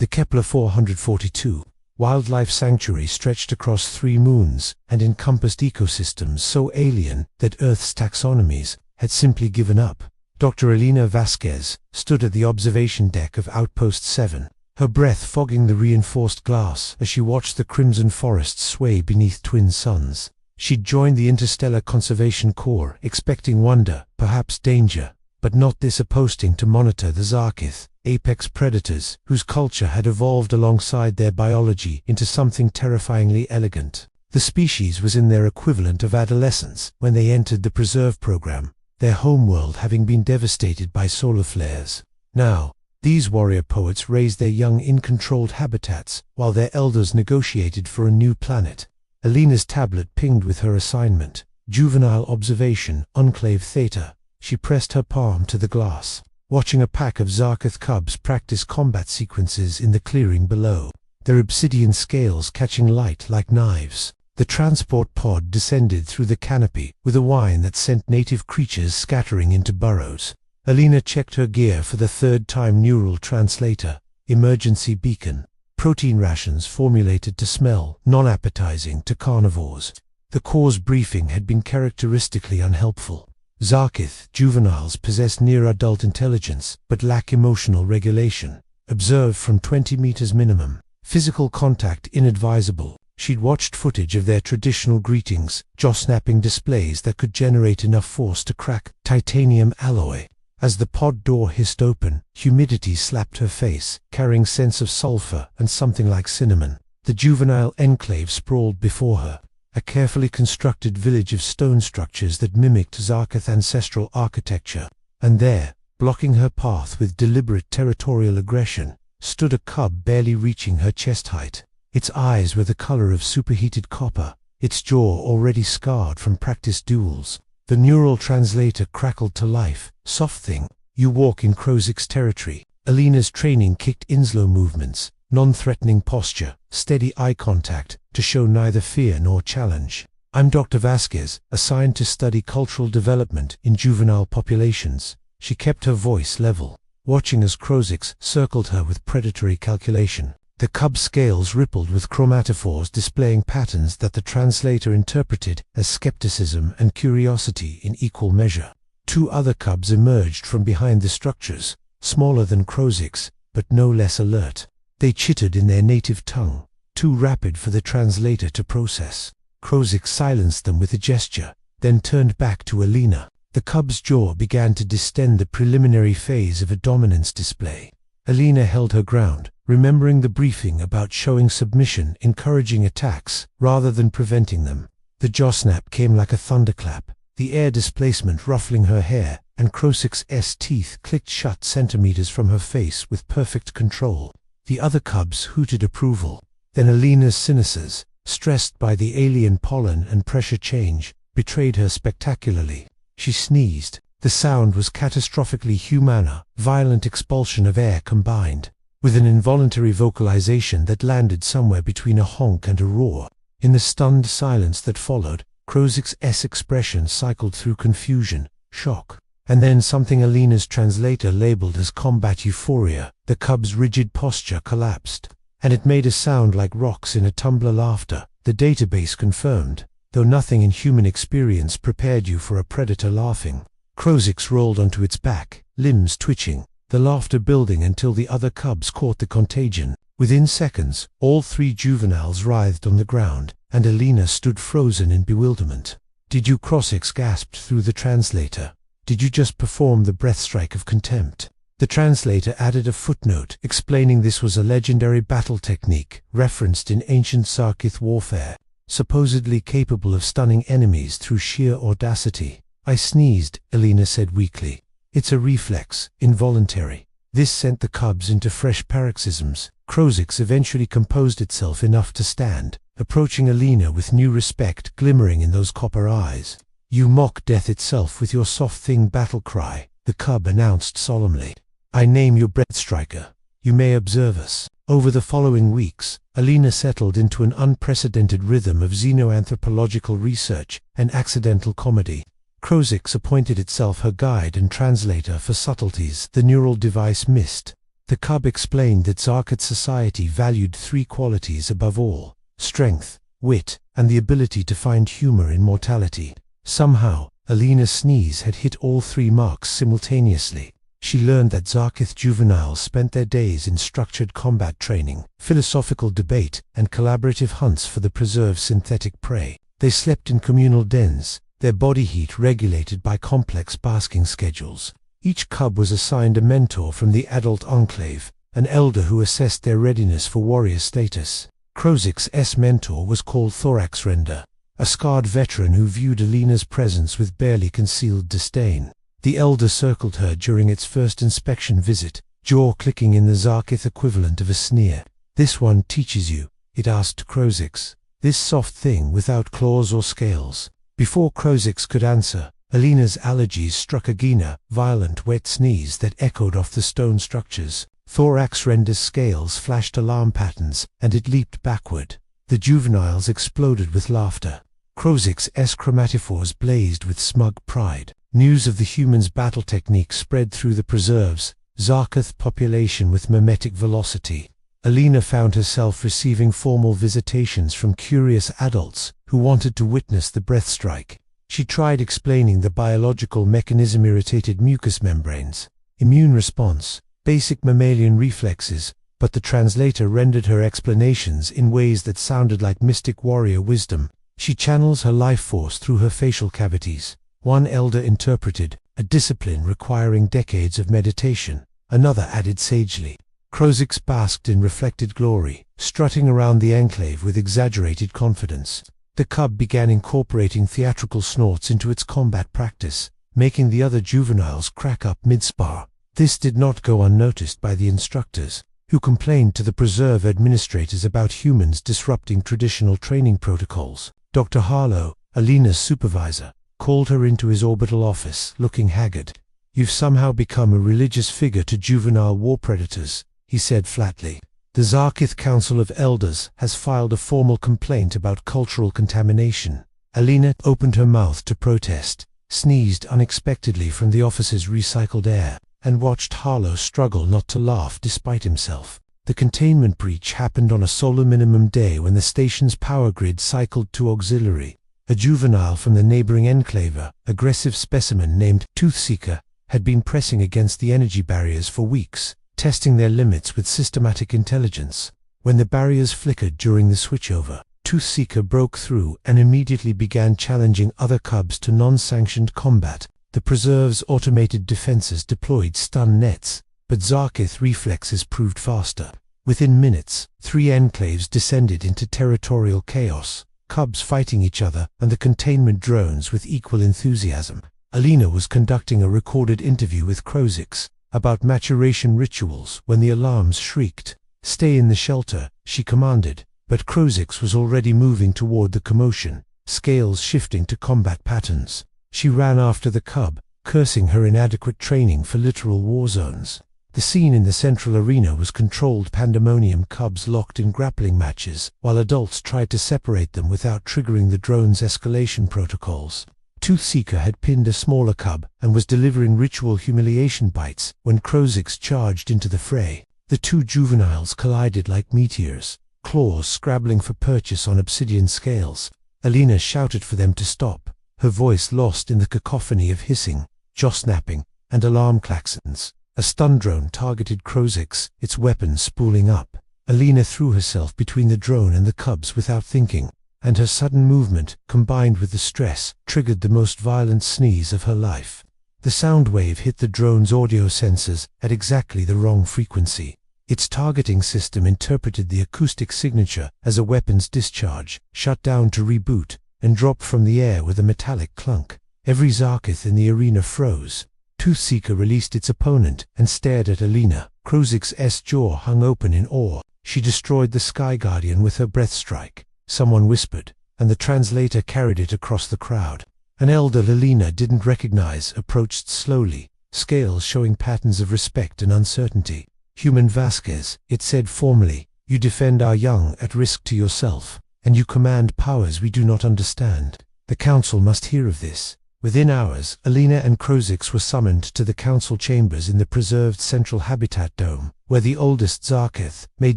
The Kepler-442 Wildlife Sanctuary stretched across 3 moons and encompassed ecosystems so alien that Earth's taxonomies had simply given up. Dr. Alina Vasquez stood at the observation deck of Outpost 7, her breath fogging the reinforced glass as she watched the crimson forests sway beneath twin suns. She'd joined the Interstellar Conservation Corps, expecting wonder, perhaps danger, but not this, a posting to monitor the Xar'keth, apex predators whose culture had evolved alongside their biology into something terrifyingly elegant. The species was in their equivalent of adolescence when they entered the preserve program, their homeworld having been devastated by solar flares. Now, these warrior poets raised their young in controlled habitats while their elders negotiated for a new planet. Alina's tablet pinged with her assignment, Juvenile Observation, Enclave Theta. She pressed her palm to the glass, watching a pack of Xar'keth cubs practice combat sequences in the clearing below, their obsidian scales catching light like knives. The transport pod descended through the canopy with a whine that sent native creatures scattering into burrows. Alina checked her gear for the 3rd time. Neural translator, emergency beacon, protein rations formulated to smell non-appetizing to carnivores. The Corps' briefing had been characteristically unhelpful. Xar'keth juveniles possess near-adult intelligence but lack emotional regulation. Observed from 20 meters minimum. Physical contact inadvisable. She'd watched footage of their traditional greetings, jaw-snapping displays that could generate enough force to crack titanium alloy. As the pod door hissed open, humidity slapped her face, carrying scents of sulfur and something like cinnamon. The juvenile enclave sprawled before her, a carefully constructed village of stone structures that mimicked Xar'keth ancestral architecture. And there, blocking her path with deliberate territorial aggression, stood a cub barely reaching her chest height. Its eyes were the color of superheated copper, its jaw already scarred from practiced duels. The neural translator crackled to life. "Soft thing, you walk in Xar'keth's territory." Alina's training kicked in slow movements, non-threatening posture, steady eye contact, to show neither fear nor challenge. "I'm Dr. Vasquez, assigned to study cultural development in juvenile populations." She kept her voice level, watching as Xar'keth circled her with predatory calculation. The cub's scales rippled with chromatophores displaying patterns that the translator interpreted as skepticism and curiosity in equal measure. 2 other cubs emerged from behind the structures, smaller than Xar'keth, but no less alert. They chittered in their native tongue, too rapid for the translator to process. Xar'keth silenced them with a gesture, then turned back to Alina. The cub's jaw began to distend, the preliminary phase of a dominance display. Alina held her ground, remembering the briefing about showing submission, encouraging attacks, rather than preventing them. The jaw snap came like a thunderclap, the air displacement ruffling her hair, and Xar'keth's teeth clicked shut centimeters from her face with perfect control. The other cubs hooted approval. Then Alina's sinuses, stressed by the alien pollen and pressure change, betrayed her spectacularly. She sneezed. The sound was catastrophically humana, violent expulsion of air combined, with an involuntary vocalization that landed somewhere between a honk and a roar. In the stunned silence that followed, Xar'keth's expression cycled through confusion, shock, and then something Alina's translator labeled as combat euphoria. The cub's rigid posture collapsed, and it made a sound like rocks in a tumbler. Laughter, the database confirmed, though nothing in human experience prepared you for a predator laughing. Xar'keth rolled onto its back, limbs twitching, the laughter building until the other cubs caught the contagion. Within seconds, all 3 juveniles writhed on the ground, and Alina stood frozen in bewilderment. "Did you?" Xar'keth gasped through the translator. "Did you just perform the breath strike of contempt?" The translator added a footnote explaining this was a legendary battle technique referenced in ancient Xar'keth warfare, supposedly capable of stunning enemies through sheer audacity. "I sneezed," Alina said weakly. "It's a reflex, involuntary." This sent the cubs into fresh paroxysms. Xar'keth eventually composed itself enough to stand, approaching Alina with new respect glimmering in those copper eyes. "You mock death itself with your soft thing battle cry," the cub announced solemnly. "I name your breath striker. You may observe us." Over the following weeks, Alina settled into an unprecedented rhythm of xenoanthropological research and accidental comedy. Xar'keth appointed itself her guide and translator for subtleties the neural device missed. The cub explained that Xar'keth society valued three qualities above all: strength, wit, and the ability to find humor in mortality. Somehow, Alina's sneeze had hit all three marks simultaneously. She learned that Xar'keth juveniles spent their days in structured combat training, philosophical debate, and collaborative hunts for the preserve's synthetic prey. They slept in communal dens, their body heat regulated by complex basking schedules. Each cub was assigned a mentor from the adult enclave, an elder who assessed their readiness for warrior status. Xar'keth's mentor was called Xar'keth, a scarred veteran who viewed Alina's presence with barely concealed disdain. The elder circled her during its first inspection visit, jaw clicking in the Xar'keth equivalent of a sneer. "This one teaches you?" it asked Xar'keth. "This soft thing without claws or scales?" Before Xar'keth could answer, Alina's allergies struck a violent wet sneeze that echoed off the stone structures. Xar'keth's scales flashed alarm patterns, and it leaped backward. The juveniles exploded with laughter. Xar'keth's chromatophores blazed with smug pride. News of the humans' battle technique spread through the preserve's Xar'keth population with mimetic velocity. Alina found herself receiving formal visitations from curious adults who wanted to witness the breath strike. She tried explaining the biological mechanism: irritated mucous membranes, immune response, basic mammalian reflexes, but the translator rendered her explanations in ways that sounded like mystic warrior wisdom. "She channels her life force through her facial cavities," one elder interpreted, "a discipline requiring decades of meditation." Another added sagely. Xar'keth basked in reflected glory, strutting around the enclave with exaggerated confidence. The cub began incorporating theatrical snorts into its combat practice, making the other juveniles crack up mid-spar. This did not go unnoticed by the instructors, who complained to the preserve administrators about humans disrupting traditional training protocols. Dr. Harlow, Alina's supervisor, called her into his orbital office, looking haggard. "You've somehow become a religious figure to juvenile war predators," he said flatly. "The Xar'keth Council of Elders has filed a formal complaint about cultural contamination." Alina opened her mouth to protest, sneezed unexpectedly from the office's recycled air, and watched Harlow struggle not to laugh despite himself. The containment breach happened on a solar minimum day when the station's power grid cycled to auxiliary. A juvenile from the neighboring enclave, aggressive specimen named Toothseeker, had been pressing against the energy barriers for weeks, testing their limits with systematic intelligence. When the barriers flickered during the switchover, Toothseeker broke through and immediately began challenging other cubs to non-sanctioned combat. The preserve's automated defenses deployed stun nets, but Xar'keth reflexes proved faster. Within minutes, three enclaves descended into territorial chaos, cubs fighting each other and the containment drones with equal enthusiasm. Alina was conducting a recorded interview with Xar'keth about maturation rituals when the alarms shrieked. "Stay in the shelter," she commanded, but Xar'keth was already moving toward the commotion, scales shifting to combat patterns. She ran after the cub, cursing her inadequate training for literal war zones. The scene in the central arena was controlled pandemonium, cubs locked in grappling matches, while adults tried to separate them without triggering the drone's escalation protocols. Toothseeker had pinned a smaller cub and was delivering ritual humiliation bites when Xar'keth charged into the fray. The two juveniles collided like meteors, claws scrabbling for purchase on obsidian scales. Alina shouted for them to stop, her voice lost in the cacophony of hissing, jaw snapping, and alarm klaxons. A stun drone targeted Xar'keth, its weapon spooling up. Alina threw herself between the drone and the cubs without thinking, and her sudden movement, combined with the stress, triggered the most violent sneeze of her life. The sound wave hit the drone's audio sensors at exactly the wrong frequency. Its targeting system interpreted the acoustic signature as a weapon's discharge, shut down to reboot, and dropped from the air with a metallic clunk. Every Xar'keth in the arena froze. Toothseeker released its opponent and stared at Alina. Xar'keth's jaw hung open in awe. She destroyed the Sky Guardian with her breath strike, someone whispered, and the translator carried it across the crowd. An elder Alina didn't recognize approached slowly, scales showing patterns of respect and uncertainty. "Human Vasquez," it said formally, "you defend our young at risk to yourself, and you command powers we do not understand. The council must hear of this." Within hours, Alina and Xar'keth were summoned to the council chambers in the preserved Central Habitat Dome, where the oldest Xar'keth made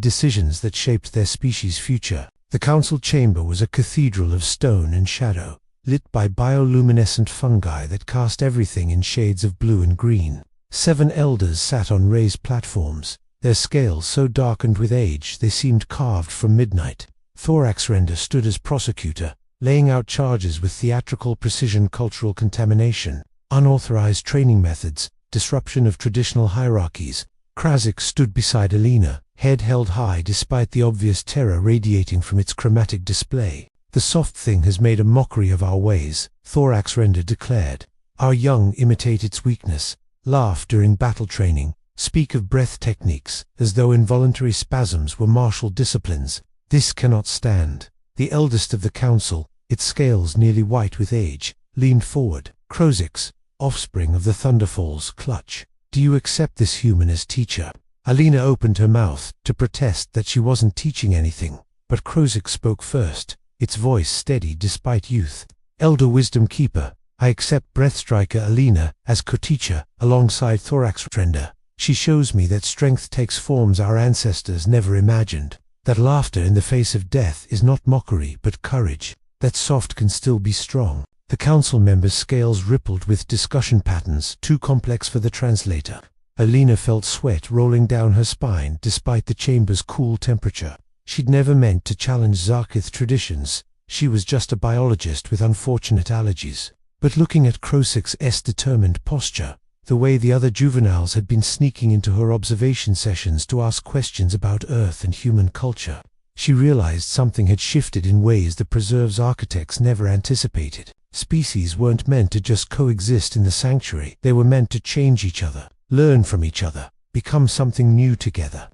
decisions that shaped their species' future. The council chamber was a cathedral of stone and shadow, lit by bioluminescent fungi that cast everything in shades of blue and green. 7 elders sat on raised platforms, their scales so darkened with age they seemed carved from midnight. Xar'keth stood as prosecutor, laying out charges with theatrical precision: cultural contamination, unauthorized training methods, disruption of traditional hierarchies. Xar'keth stood beside Alina, head held high despite the obvious terror radiating from its chromatic display. "The soft thing has made a mockery of our ways," Xar'keth declared. "Our young imitate its weakness, laugh during battle training, speak of breath techniques as though involuntary spasms were martial disciplines. This cannot stand." The eldest of the council, its scales nearly white with age, leaned forward. "Xar'keth, offspring of the Thunderfall's clutch, do you accept this human as teacher?" Alina opened her mouth to protest that she wasn't teaching anything, but Xar'keth spoke first, its voice steady despite youth. "Elder Wisdom Keeper, I accept Breathstriker Alina as co-teacher alongside Xar'keth. She shows me that strength takes forms our ancestors never imagined. That laughter in the face of death is not mockery but courage. That soft can still be strong." The council members' scales rippled with discussion patterns too complex for the translator. Alina felt sweat rolling down her spine despite the chamber's cool temperature. She'd never meant to challenge Xar'keth traditions, she was just a biologist with unfortunate allergies. But looking at Xar'keth's determined posture, the way the other juveniles had been sneaking into her observation sessions to ask questions about Earth and human culture, she realized something had shifted in ways the preserve's architects never anticipated. Species weren't meant to just coexist in the sanctuary, they were meant to change each other, learn from each other, become something new together.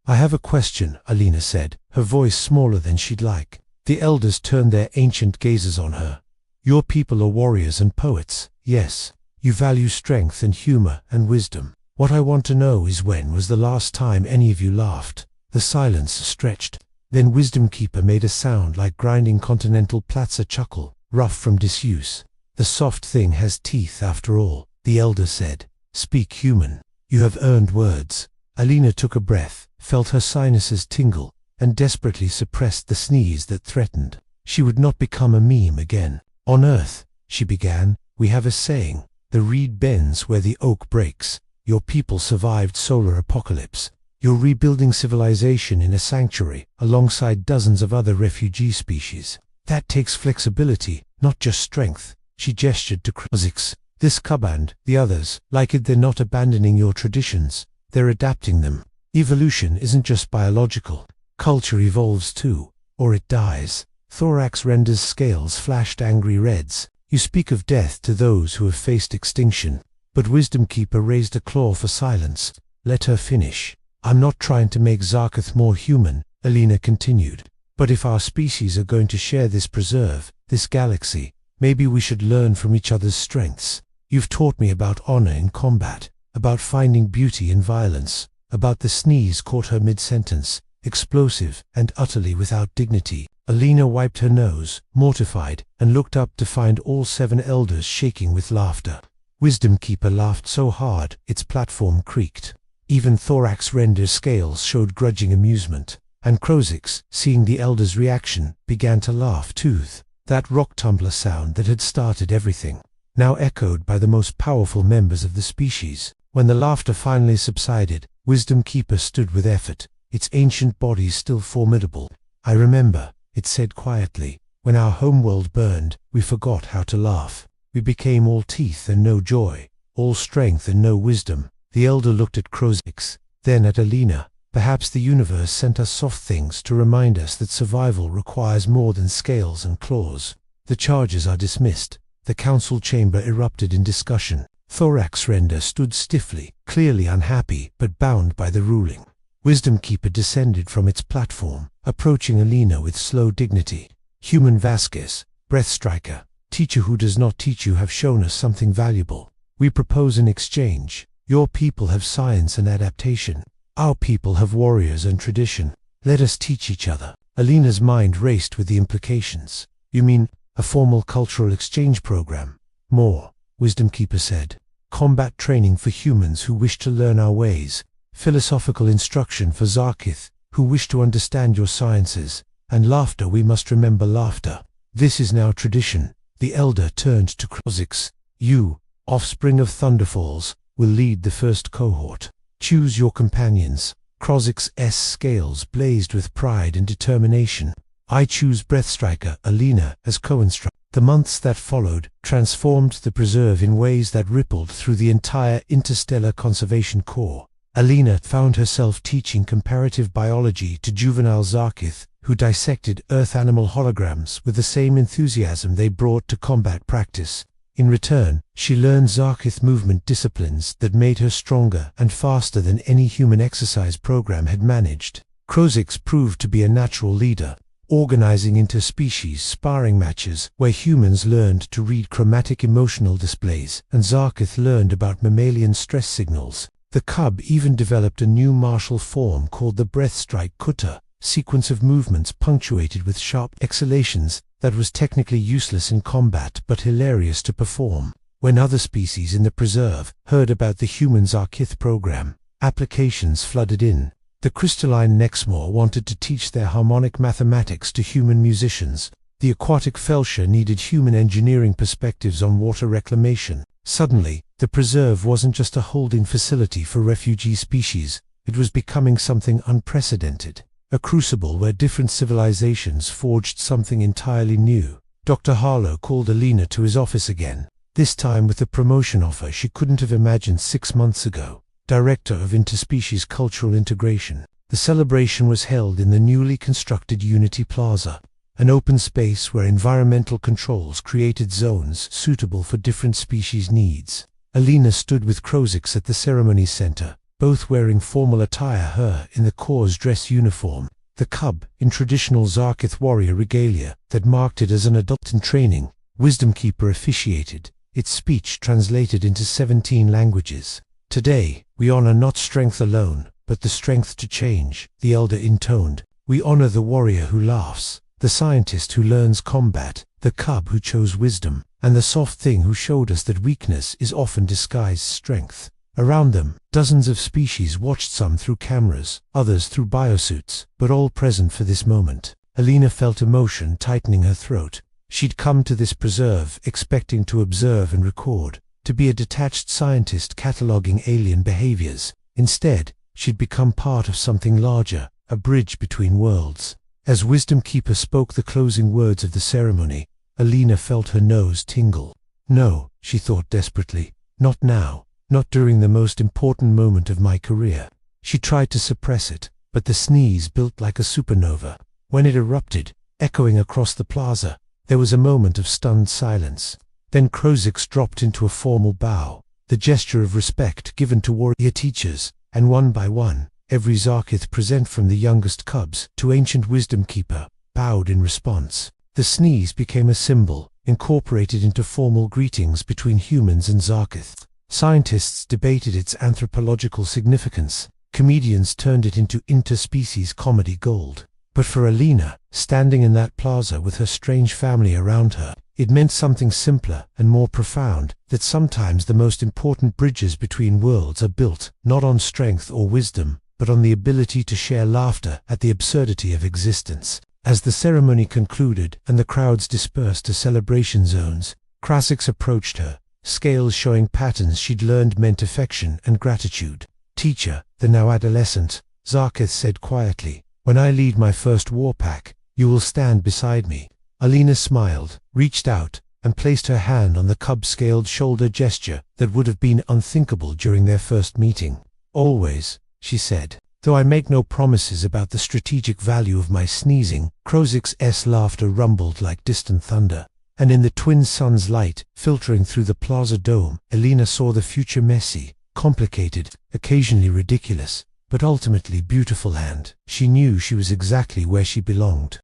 "I have a question," Alina said, her voice smaller than she'd like. The elders turned their ancient gazes on her. "Your people are warriors and poets, yes. You value strength and humor and wisdom. What I want to know is, when was the last time any of you laughed?" The silence stretched. Then Wisdom Keeper made a sound like grinding continental plats, a chuckle, rough from disuse. "The soft thing has teeth after all," the elder said. "Speak, human. You have earned words." Alina took a breath, felt her sinuses tingle, and desperately suppressed the sneeze that threatened. She would not become a meme again. "On Earth," she began, "we have a saying. The reed bends where the oak breaks. Your people survived solar apocalypse. You're rebuilding civilization in a sanctuary, alongside dozens of other refugee species. That takes flexibility, not just strength." She gestured to Xar'keth. "This cub and the others, like it, they're not abandoning your traditions, they're adapting them. Evolution isn't just biological. Culture evolves too, or it dies." Xar'keth's scales flashed angry reds. "You speak of death to those who have faced extinction." But Wisdom Keeper raised a claw for silence. "Let her finish." "I'm not trying to make Xar'keth more human," Alina continued. "But if our species are going to share this preserve, this galaxy, maybe we should learn from each other's strengths. You've taught me about honor in combat, about finding beauty in violence, about" the sneeze caught her mid-sentence, "explosive and utterly without dignity." Alina wiped her nose, mortified, and looked up to find all 7 elders shaking with laughter. Wisdom Keeper laughed so hard, its platform creaked. Even Xar'keth's scales showed grudging amusement, and Xar'keth, seeing the elders' reaction, began to laugh too. That rock tumbler sound that had started everything, now echoed by the most powerful members of the species. When the laughter finally subsided, Wisdom Keeper stood with effort, its ancient body still formidable. "I remember," it said quietly, "when our homeworld burned, we forgot how to laugh. We became all teeth and no joy, all strength and no wisdom." The elder looked at Xar'keth, then at Alina. "Perhaps the universe sent us soft things to remind us that survival requires more than scales and claws." The charges are dismissed. The council chamber erupted in discussion. Xar'keth stood stiffly, clearly unhappy but bound by the ruling. Wisdom Keeper descended from its platform, approaching Alina with slow dignity. "Human Vasquez, Breathstriker, teacher who does not teach you, have shown us something valuable. We propose an exchange. Your people have science and adaptation. Our people have warriors and tradition. Let us teach each other." Alina's mind raced with the implications. "You mean a formal cultural exchange program?" More, Wisdom Keeper said. Combat training for humans who wish to learn our ways. Philosophical instruction for Xar'keth, who wish to understand your sciences. And laughter, we must remember laughter. This is now tradition. The elder turned to Xar'keth. You, offspring of thunderfalls, will lead the first cohort. Choose your companions. Xar'keth's scales blazed with pride and determination. I choose Breathstriker Alina as co-instructor. The months that followed transformed the preserve in ways that rippled through the entire Interstellar Conservation Corps. Alina found herself teaching comparative biology to juvenile Xar'keth, who dissected Earth animal holograms with the same enthusiasm they brought to combat practice. In return, she learned Xar'keth movement disciplines that made her stronger and faster than any human exercise program had managed. Xar'keth proved to be a natural leader, organizing interspecies sparring matches where humans learned to read chromatic emotional displays and Xar'keth learned about mammalian stress signals. The cub even developed a new martial form called the breathstrike kutta, sequence of movements punctuated with sharp exhalations that was technically useless in combat but hilarious to perform. When other species in the preserve heard about the human Xar'keth program, applications flooded in. The crystalline Nexmoor wanted to teach their harmonic mathematics to human musicians. The aquatic Felsher needed human engineering perspectives on water reclamation. Suddenly, the preserve wasn't just a holding facility for refugee species, it was becoming something unprecedented. A crucible where different civilizations forged something entirely new. Dr. Harlow called Alina to his office again, this time with a promotion offer she couldn't have imagined 6 months ago. Director of Interspecies Cultural Integration. The celebration was held in the newly constructed Unity Plaza, an open space where environmental controls created zones suitable for different species' needs. Alina stood with Xar'keth at the ceremony center, both wearing formal attire, her in the Corps' dress uniform, the cub in traditional Xar'keth warrior regalia that marked it as an adult in training. Wisdom Keeper officiated, its speech translated into 17 languages. Today, we honor not strength alone, but the strength to change, the elder intoned. We honor the warrior who laughs, the scientist who learns combat, the cub who chose wisdom, and the soft thing who showed us that weakness is often disguised strength. Around them, dozens of species watched, some through cameras, others through biosuits, but all present for this moment. Alina felt emotion tightening her throat. She'd come to this preserve expecting to observe and record, to be a detached scientist cataloging alien behaviors. Instead, she'd become part of something larger, a bridge between worlds. As Wisdom Keeper spoke the closing words of the ceremony, Alina felt her nose tingle. No, she thought desperately, not now, not during the most important moment of my career. She tried to suppress it, but the sneeze built like a supernova. When it erupted, echoing across the plaza, there was a moment of stunned silence. Then Xar'keth dropped into a formal bow, the gesture of respect given to warrior teachers, and one by one, every Xar'keth present from the youngest cubs to ancient Wisdom Keeper, bowed in response. The sneeze became a symbol, incorporated into formal greetings between humans and Xar'keth. Scientists debated its anthropological significance, comedians turned it into interspecies comedy gold. But for Alina, standing in that plaza with her strange family around her, it meant something simpler and more profound, that sometimes the most important bridges between worlds are built, not on strength or wisdom, but on the ability to share laughter at the absurdity of existence. As the ceremony concluded and the crowds dispersed to celebration zones, Xar'keth approached her, scales showing patterns she'd learned meant affection and gratitude. Teacher, the now adolescent, Xar'keth said quietly, when I lead my first war pack, you will stand beside me. Alina smiled, reached out, and placed her hand on the cub-scaled shoulder, gesture that would have been unthinkable during their first meeting. Always, she said, though I make no promises about the strategic value of my sneezing. Xar'keth's laughter rumbled like distant thunder, and in the twin sun's light, filtering through the plaza dome, Alina saw the future messy, complicated, occasionally ridiculous, but ultimately beautiful, and she knew she was exactly where she belonged.